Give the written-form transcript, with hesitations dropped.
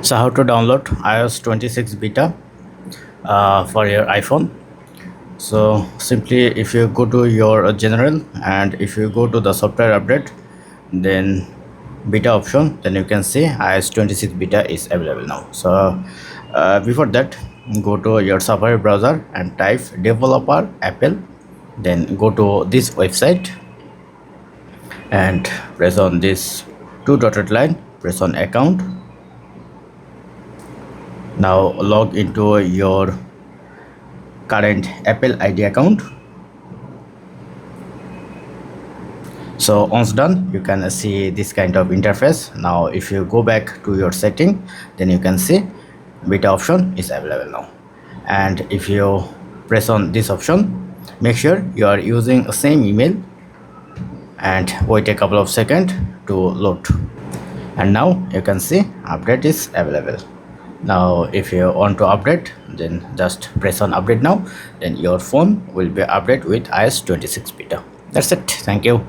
So how to download iOS 26 beta for your iPhone? So simply, if you go to your general and if you go to the software update, then beta option, then you can see iOS 26 beta is available now. So before that, go to your Safari browser and type developer Apple, then go to this website and press on this two dotted line, press on account. Now log into your current Apple ID account. So once done, you can see this kind of interface. Now if you go back to your setting, then you can see beta option is available now. And if you press on this option, make sure you are using the same email and wait a couple of seconds to load. And now you can see update is available. Now if you want to update, then just press on update now, then your phone will be updated with iOS 26 beta. That's it. Thank you.